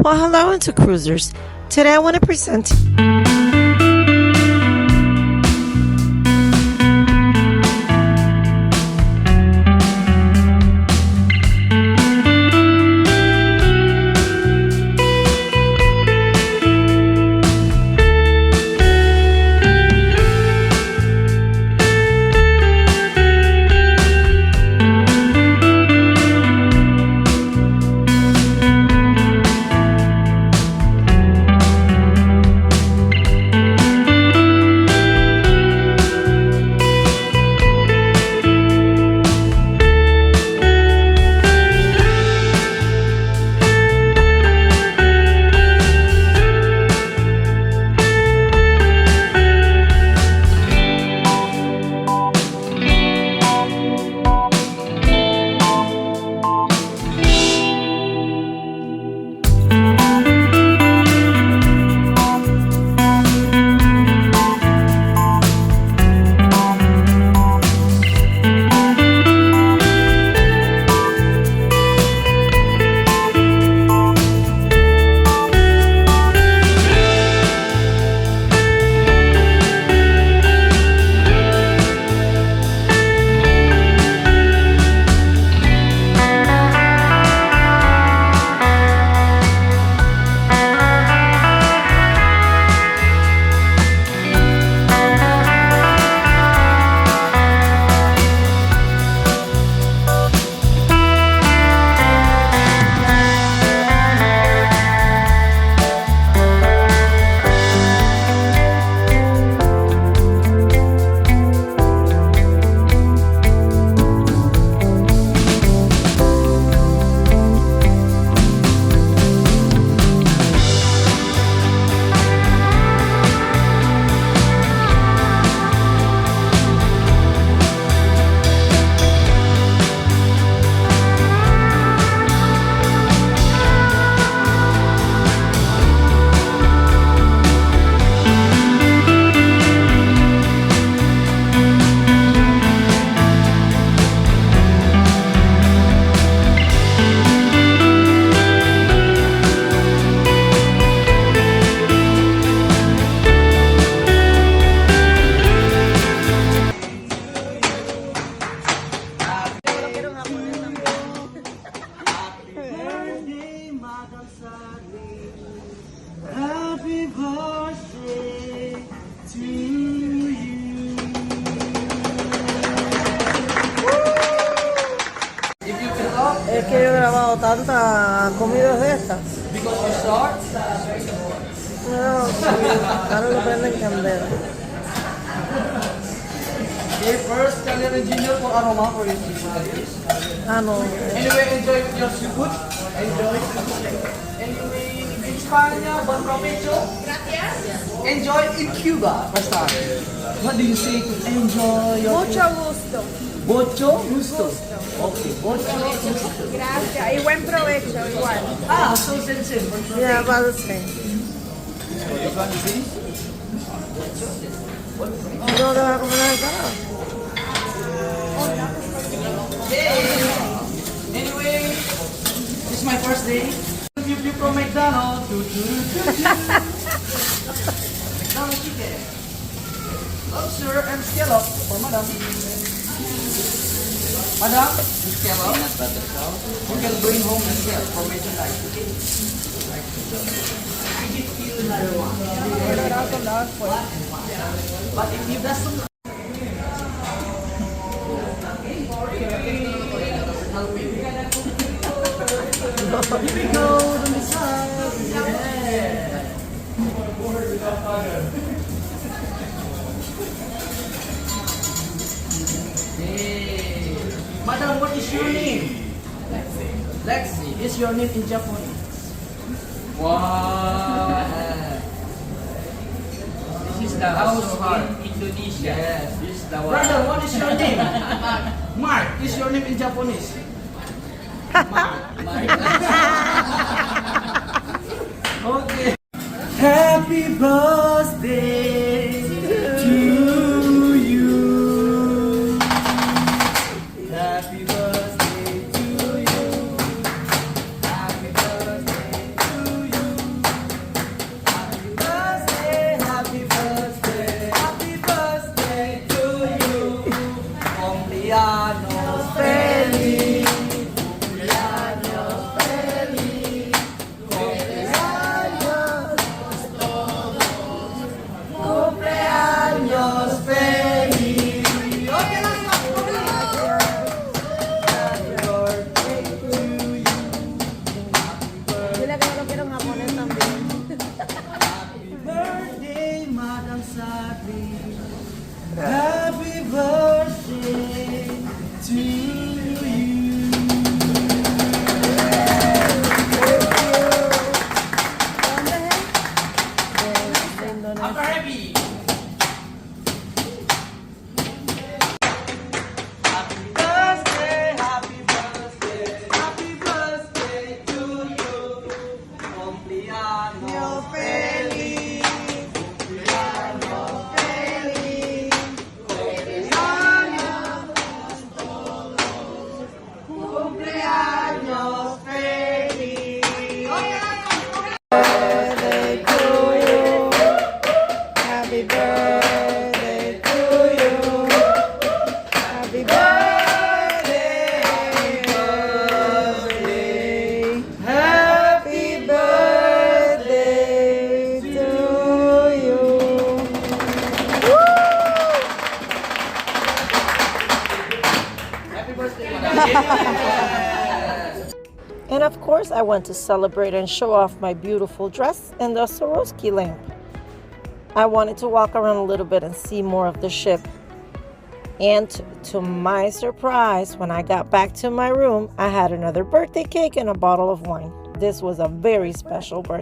Well, hello into cruisers. Today I want to present Happy birthday to you. If you fill up, es que yo he grabado tantas comidas de estas. because you start, No, ahora lo prenden candela. okay, first Italian engineer for aroma for you. Ah, no. Anyway, enjoy your seafood. Enjoy. Anyway, in España, buen provecho. Gracias. Enjoy in Cuba. First time. What do you say to enjoy your Mucho gusto. Mucho gusto. Okay, mucho gusto. Gracias. Y buen provecho igual. Ah, so sensitive. Yeah, about the same. You want to see? No te vas a comer el carajo. Anyway, this is my first day. You from McDonald's. McDonald's chicken. Lobster and scallop for madam. Madam, the scallop. You can bring home the scallop for me tonight. But if you doesn't here we go, the missile. Yeah. Hey. Madam, what is your name? Lexi. Is your name in Japanese? Wow. This is the house in Indonesia. Yes, this is the one. Brother, what is your name? Mark. Is your name in Japanese? Okay. Happy birthday to you. Happy birthday to you. Happy birthday to you. quiero en japonés también. Birthday, Madam Sari. Happy birthday to you. ¿Dónde es? De Indonesia. Happy. Happy birthday, happy birthday, happy birthday to you. Cumpleaños feliz, cumpleaños feliz, cumpleaños feliz. Birthday to you. Happy birthday to you. Happy birthday. Happy birthday to you. Happy birthday, Madam. And of course, I went to celebrate and show off my beautiful dress and the Swarovski lamp. I wanted to walk around a little bit and see more of the ship. And to my surprise, when I got back to my room, I had another birthday cake and a bottle of wine. This was a very special birthday.